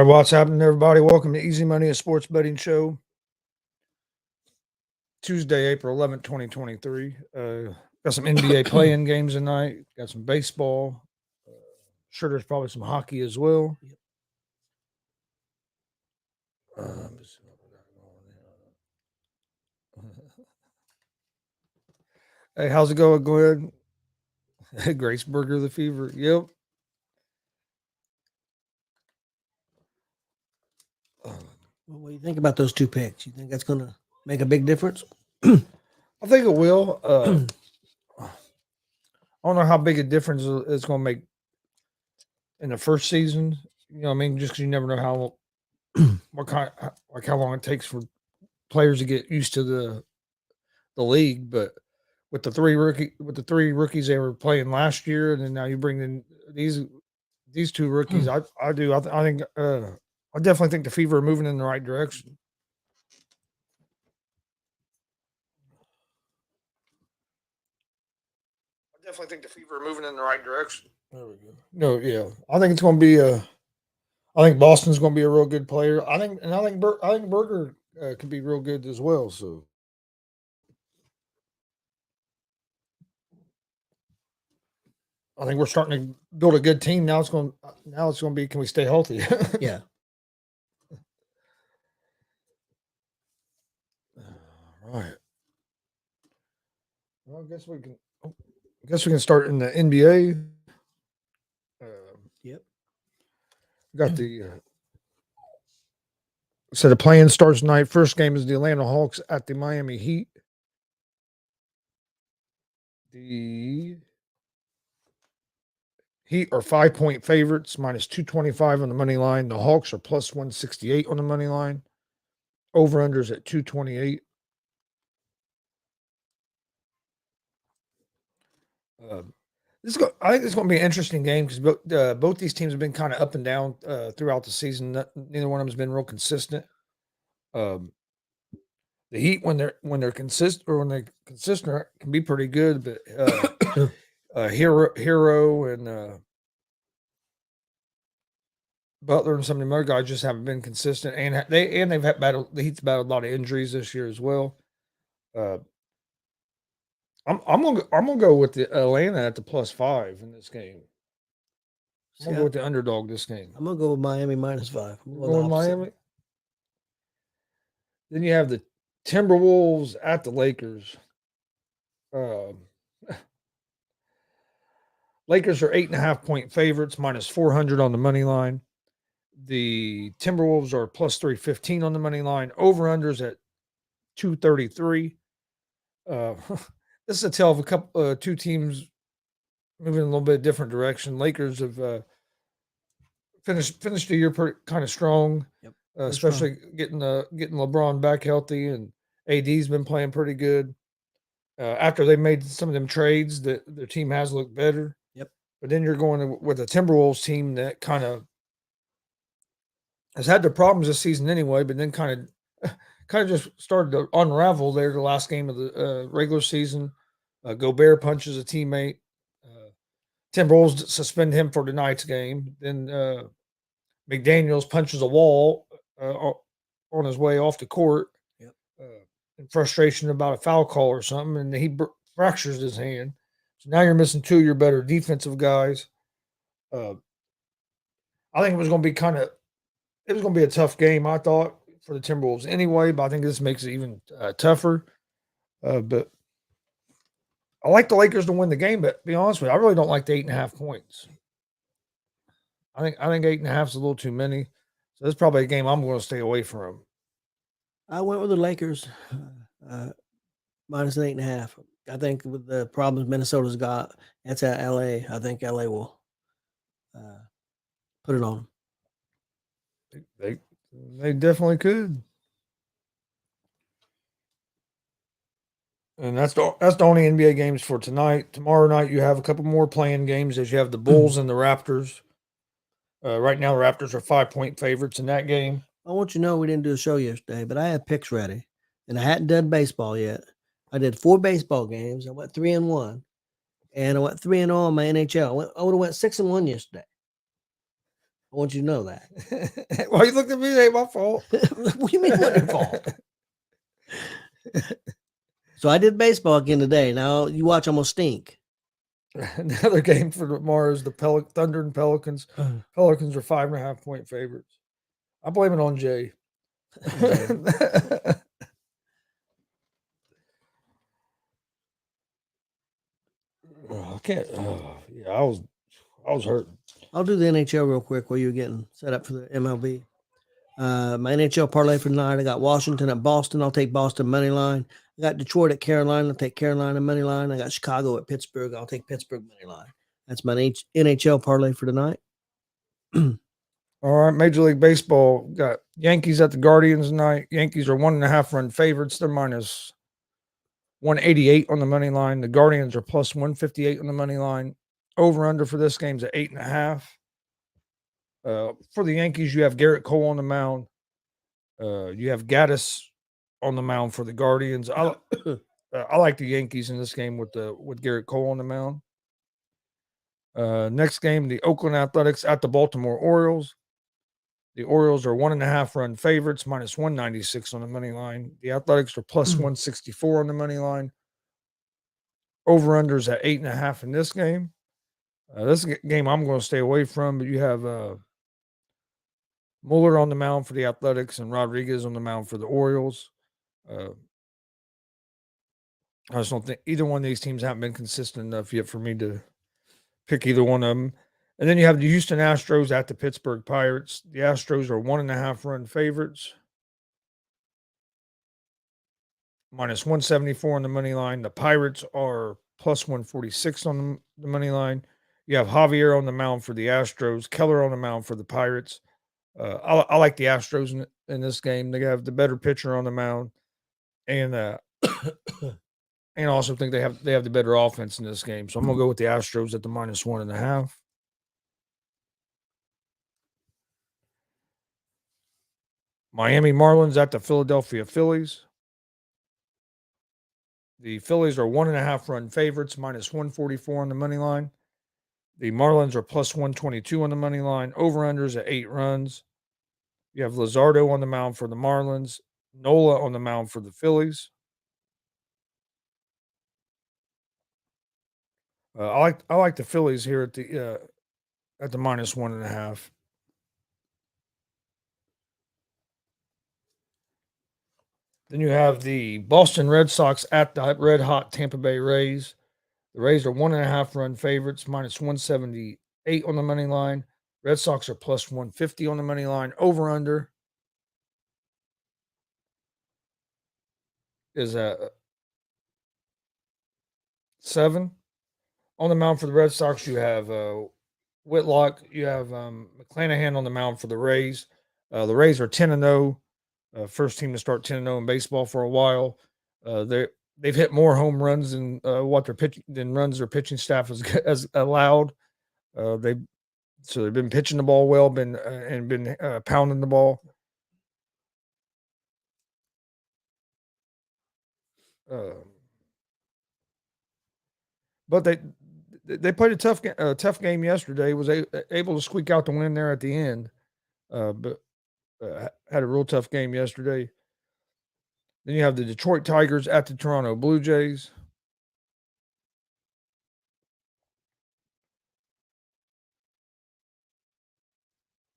right, what's happening, everybody? Welcome to Easy Money, a sports betting show. Tuesday, April 11th, 2023. Got some NBA playing games tonight. Got some baseball. Sure, there's probably some hockey as well. Hey, how's it going, Glenn? Grace Burger, the Fever. Yep. What do you think about those two picks? You think that's going to make a big difference? I think it will. I don't know how big a difference it's going to make in the first season. You know what I mean? Just because you never know how long it takes for players to get used to the league. But with the three rookies they were playing last year, and then now you bring in these two rookies, I think I definitely think the Fever are moving in the right direction. I definitely think the Fever are moving in the right direction. There we go. No, yeah, I think it's going to be I think Boston's going to be a real good player. I think Berger could be real good as well. So I think we're starting to build a good team. Now it's going to be, can we stay healthy? Yeah. Right. Well, I guess we can start in the NBA. Yep. Got the so the playing starts tonight. First game is the Atlanta Hawks at the Miami Heat. The Heat are 5-point favorites, minus 225 on the money line. The Hawks are plus 168 on the money line. Over-unders at 228. I think it's going to be an interesting game because both these teams have been kind of up and down throughout the season. Neither one of them has been real consistent. The Heat, when they're consistent can be pretty good, but Hero and Butler and some of the other guys just haven't been consistent, and they've had the Heat's battled a lot of injuries this year as well. I'm gonna go with the Atlanta at the +5 in this game. I'm gonna go with the underdog this game. I'm going to go with Miami -5. I'm going Miami. Then you have the Timberwolves at the Lakers. Lakers are 8.5-point favorites, minus 400 on the money line. The Timberwolves are plus 315 on the money line. Over-unders at 233. This is a tale of a couple two teams moving in a little bit different direction. Lakers have finished the year kind of strong. Yep. Especially getting LeBron back healthy, and AD's been playing pretty good. After they made some of them trades, their team has looked better. Yep. But then you're going with a Timberwolves team that kind of has had their problems this season anyway, but then kind of just started to unravel there the last game of the regular season. Gobert punches a teammate. Timberwolves suspend him for tonight's game. Then McDaniels punches a wall on his way off the court. Yep. In frustration about a foul call or something, and he fractures his hand. So now you're missing two of your better defensive guys. I think it was going to be a tough game, I thought, for the Timberwolves anyway, but I think this makes it even tougher. But I like the Lakers to win the game, but to be honest with you, I really don't like the 8.5 points. I think 8.5 is a little too many. So this is probably a game I'm going to stay away from. I went with the Lakers minus 8.5. I think with the problems Minnesota's got, that's at LA. I think LA will put it on them. They definitely could. And that's the only NBA games for tonight. Tomorrow night you have a couple more playing games as you have the Bulls and the Raptors. Right now the Raptors are 5-point favorites in that game. I want you to know we didn't do a show yesterday, but I had picks ready, and I hadn't done baseball yet. I did 4 baseball games. I went 3-1, and I went 3-0 on my NHL. I would have went 6-1 yesterday. I want you to know that. Why you looked at me? It ain't my fault. What do you mean it wasn't your fault? So I did baseball again today. Now you watch, I'm gonna stink. Another game for tomorrow is the Thunder and Pelicans. Pelicans are 5.5-point favorites. I blame it on Jay. I can't. Yeah, I was hurt. I'll do the NHL real quick while you're getting set up for the MLB. My NHL parlay for tonight, I got Washington at Boston. I'll take Boston money line. I got Detroit at Carolina. I'll take Carolina money line. I got Chicago at Pittsburgh. I'll take Pittsburgh money line. That's my NHL parlay for tonight. All right, Major League Baseball got Yankees at the Guardians tonight. Yankees are 1.5-run favorites. They're minus 188 on the money line. The Guardians are plus 158 on the money line. Over under for this game's at 8.5. For the Yankees, you have Garrett Cole on the mound. You have Gaddis on the mound for the Guardians. I like the Yankees in this game with Garrett Cole on the mound. Next game, the Oakland Athletics at the Baltimore Orioles. The Orioles are 1.5-run favorites, minus 196 on the money line. The Athletics are plus 164 on the money line. Over-unders at 8.5 in this game. This game I'm going to stay away from, but you have Mueller on the mound for the Athletics and Rodriguez on the mound for the Orioles. I just don't think either one of these teams haven't been consistent enough yet for me to pick either one of them. And then you have the Houston Astros at the Pittsburgh Pirates. The Astros are 1.5-run favorites, minus 174 on the money line. The Pirates are plus 146 on the money line. You have Javier on the mound for the Astros, Keller on the mound for the Pirates. I like the Astros in this game. They have the better pitcher on the mound, and and I also think they have the better offense in this game. So I'm gonna go with the Astros at the minus 1.5. Miami Marlins at the Philadelphia Phillies. The Phillies are 1.5-run favorites, minus 144 on the money line. The Marlins are plus 122 on the money line. Over-unders at 8 runs. You have Luzardo on the mound for the Marlins. Nola on the mound for the Phillies. I like the Phillies here at the minus 1.5. Then you have the Boston Red Sox at the red hot Tampa Bay Rays. The Rays are 1.5-run favorites, minus 178 on the money line. Red Sox are plus 150 on the money line. Over under is at 7. On the mound for the Red Sox, you have Whitlock. You have McClanahan on the mound for the Rays. The Rays are 10-0. First team to start 10-0 in baseball for a while. They've hit more home runs than what their pitch than runs their pitching staff has allowed. They've been pitching the ball well, been pounding the ball. But they played a tough game yesterday. Was able to squeak out the win there at the end, but had a real tough game yesterday. Then you have the Detroit Tigers at the Toronto Blue Jays.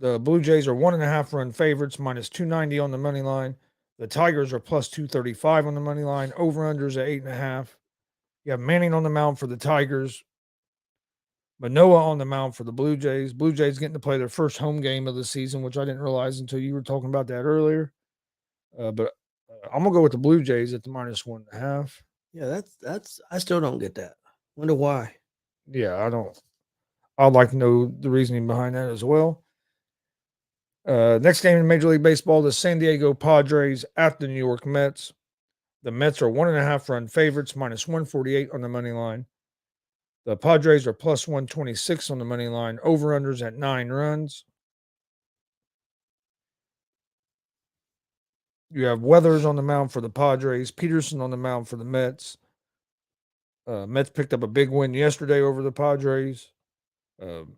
The Blue Jays are 1.5-run favorites, minus 290 on the money line. The Tigers are plus 235 on the money line. Over-unders at 8.5. You have Manning on the mound for the Tigers. Manoah on the mound for the Blue Jays. Blue Jays getting to play their first home game of the season, which I didn't realize until you were talking about that earlier. But I'm going to go with the Blue Jays at the minus 1.5. Yeah, that's I still don't get that. Wonder why. Yeah, I don't. I'd like to know the reasoning behind that as well. Next game in Major League Baseball, the San Diego Padres at the New York Mets. The Mets are 1.5-run favorites, minus 148 on the money line. The Padres are plus 126 on the money line. Over-unders at 9 runs. You have Weathers on the mound for the Padres. Peterson on the mound for the Mets. Mets picked up a big win yesterday over the Padres. And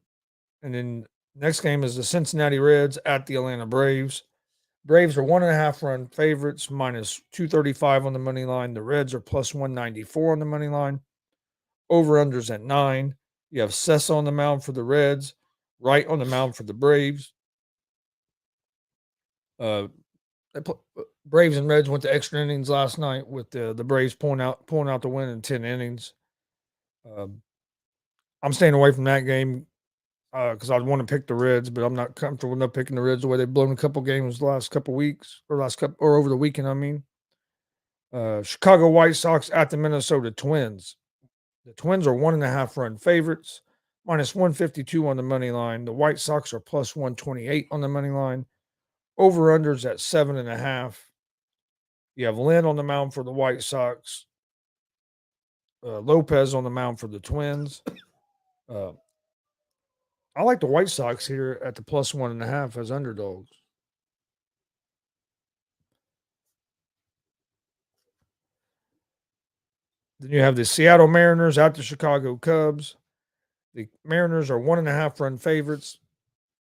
then Next game is the Cincinnati Reds at the Atlanta Braves. Braves are 1.5 run favorites, minus 235 on the money line. The Reds are plus 194 on the money line. Over-unders at 9. You have Sessa on the mound for the Reds, Wright on the mound for the Braves. Braves and Reds went to extra innings last night with the Braves pulling out the win in 10 innings. I'm staying away from that game because I'd want to pick the Reds, but I'm not comfortable enough picking the Reds the way they've blown a couple games the last couple weeks or over the weekend. I mean, Chicago White Sox at the Minnesota Twins. The Twins are 1.5 run favorites, minus 152 on the money line. The White Sox are plus 128 on the money line. Over-unders at 7.5. You have Lynn on the mound for the White Sox. Lopez on the mound for the Twins. I like the White Sox here at the plus 1.5 as underdogs. Then you have the Seattle Mariners at the Chicago Cubs. The Mariners are 1.5 run favorites.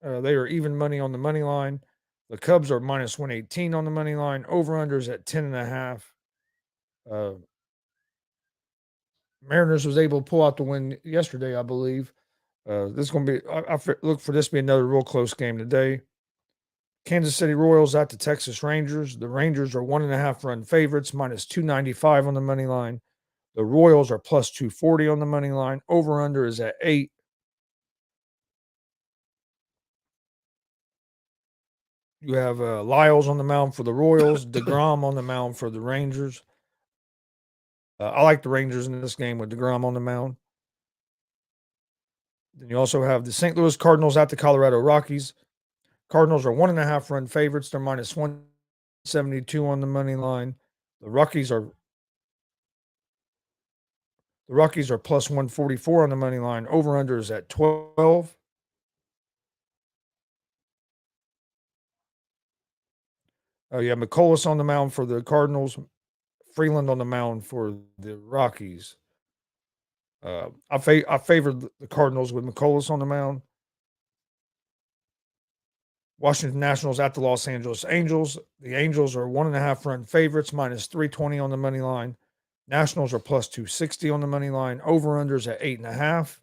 They are even money on the money line. The Cubs are minus 118 on the money line. Over-unders at 10.5. Mariners was able to pull out the win yesterday, I believe. This is going to be. I look for this to be another real close game today. Kansas City Royals at the Texas Rangers. The Rangers are 1.5 run favorites, minus 295 on the money line. The Royals are plus 240 on the money line. Over-under is at 8. You have Lyles on the mound for the Royals, DeGrom on the mound for the Rangers. I like the Rangers in this game with DeGrom on the mound. Then you also have the St. Louis Cardinals at the Colorado Rockies. Cardinals are 1.5 run favorites. They're minus 172 on the money line. The Rockies are plus 144 on the money line. Over-under is at 12. Yeah, McCullers on the mound for the Cardinals. Freeland on the mound for the Rockies. I favor the Cardinals with McCullers on the mound. Washington Nationals at the Los Angeles Angels. The Angels are 1.5 run favorites, minus 320 on the money line. Nationals are plus 260 on the money line. Over-unders at 8.5.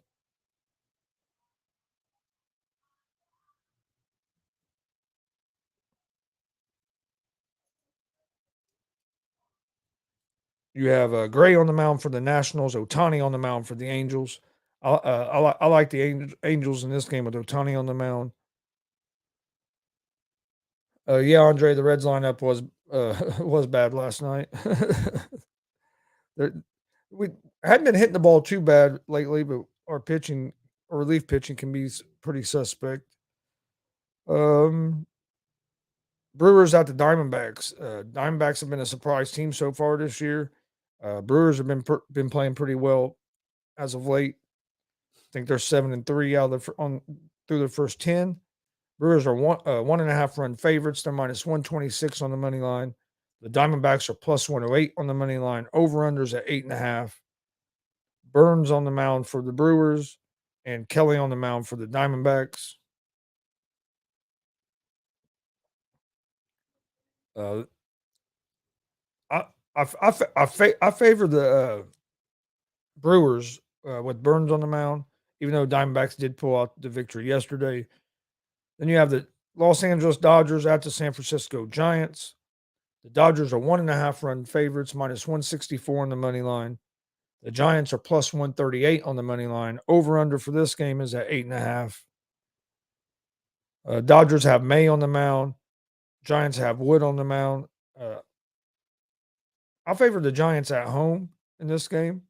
You have Gray on the mound for the Nationals, Ohtani on the mound for the Angels. I like the Angels in this game with Ohtani on the mound. Yeah, Andre, the Reds lineup was bad last night. We hadn't been hitting the ball too bad lately, but our pitching or relief pitching can be pretty suspect. Brewers at the Diamondbacks. Diamondbacks have been a surprise team so far this year. Brewers have been playing pretty well as of late. I think they're 7-3 out of through the first 10. Brewers are 1.5 run favorites. They're minus 126 on the money line. The Diamondbacks are plus 108 on the money line. Over-unders at 8.5. Burns on the mound for the Brewers and Kelly on the mound for the Diamondbacks. I favor the Brewers with Burns on the mound, even though Diamondbacks did pull out the victory yesterday. Then you have the Los Angeles Dodgers at the San Francisco Giants. The Dodgers are 1.5 run favorites, minus 164 on the money line. The Giants are plus 138 on the money line. Over-under for this game is at 8.5. Dodgers have May on the mound. Giants have Wood on the mound. I favor the Giants at home in this game.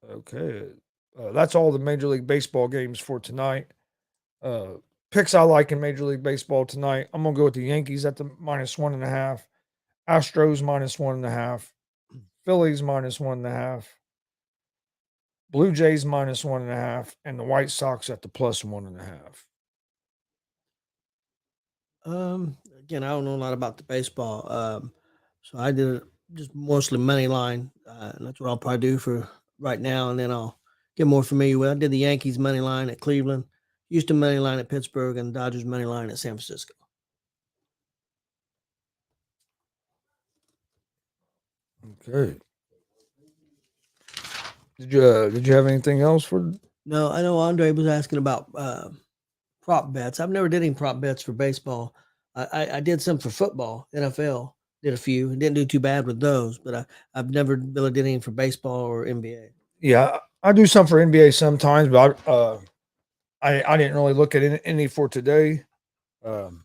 Okay. That's all the Major League Baseball games for tonight. Picks I like in Major League Baseball tonight. I'm going to go with the Yankees at the minus 1.5. Astros minus 1.5. Phillies minus 1.5. Blue Jays minus 1.5. And the White Sox at the plus 1.5. Again, I don't know a lot about the baseball. So I did just mostly money line. And that's what I'll probably do for right now. And then I'll get more familiar with. I did the Yankees money line at Cleveland, Houston money line at Pittsburgh, and Dodgers money line at San Francisco. Okay. Did you have anything else for? No, I know Andre was asking about prop bets. I've never did any prop bets for baseball. I did some for football, NFL. Did a few. Didn't do too bad with those, but I've never really did anything for baseball or NBA. Yeah, I do some for NBA sometimes, but I didn't really look at any for today. Um,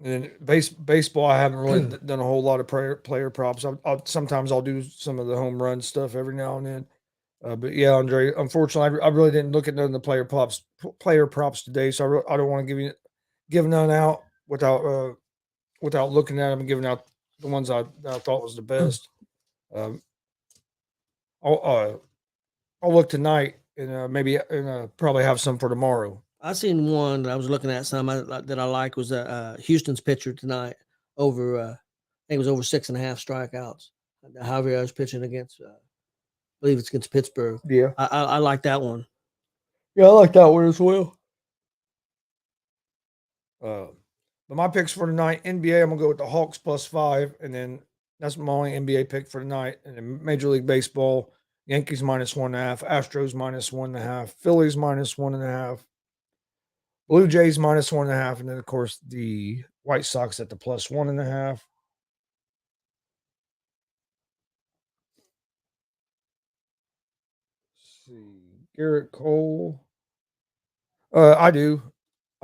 and baseball, I haven't really done a whole lot of player props. Sometimes I'll do some of the home run stuff every now and then. But yeah, Andre, unfortunately, I really didn't look at none of the player props today, so I don't want to give none out without looking at them and giving out the ones that I thought was the best. Um, I'll look tonight and maybe probably have some for tomorrow. I seen one that I was looking at. That I like was Houston's pitcher tonight over. I think it was over 6.5 strikeouts. However, I was pitching against. I believe it's against Pittsburgh. Yeah, I like that one. yeah, I like that one as well. But my picks for tonight, NBA, I'm gonna go with the Hawks +5, and then that's my only NBA pick for tonight. And then Major League Baseball, Yankees -1.5, Astros -1.5, Phillies -1.5, Blue Jays -1.5, and then of course the White Sox at the +1.5. See, Garrett Cole. I do.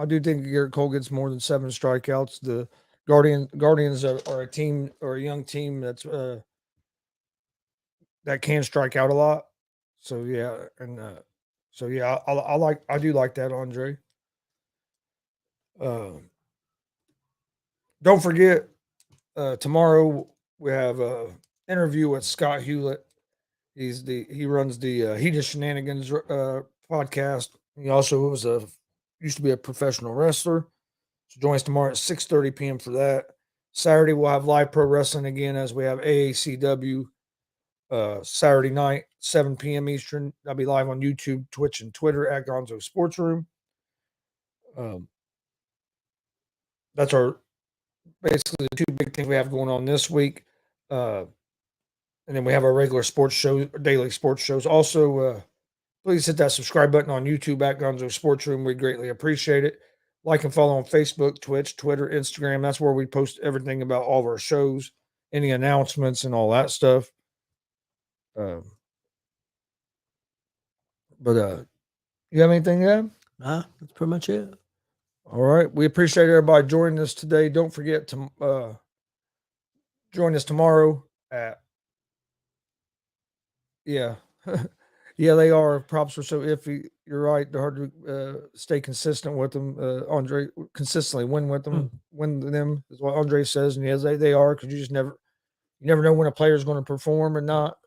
I do think Garrett Cole gets more than 7 strikeouts. The Guardians are a team or a young team that can strike out a lot. So yeah, and so yeah, I do like that, Andre. Don't forget, tomorrow we have a interview with Scott Hewlett. He runs the He Just Shenanigans podcast. He also used to be a professional wrestler. So join us tomorrow at 6:30 p.m. for that. Saturday we'll have live pro wrestling again as we have AACW Saturday night, 7 p.m. Eastern. I'll be live on YouTube, Twitch, and Twitter at GonzoSportsRoom. That's our basically the two big things we have going on this week. And then we have our regular sports show, daily sports shows. Also, please hit that subscribe button on YouTube at GonzoSportsRoom. We greatly appreciate it. Like and follow on Facebook, Twitch, Twitter, Instagram. That's where we post everything about all of our shows, any announcements, and all that stuff. But you have anything to add? Nah, that's pretty much it. All right. We appreciate everybody joining us today. Don't forget to join us tomorrow at yeah. Yeah, they are. Props are so iffy. You're right. They're hard to stay consistent with them. Andre consistently win with them. Win them is what Andre says, and yes, they are because you never know when a player is going to perform or not.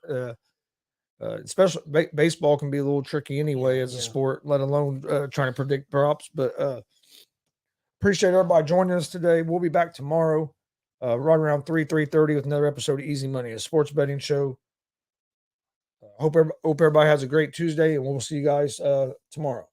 Especially baseball can be a little tricky anyway as a sport, let alone trying to predict props. But appreciate everybody joining us today. We'll be back tomorrow, right around 3:30 with another episode of Easy Money, a sports betting show. Hope everybody has a great Tuesday, and we'll see you guys tomorrow.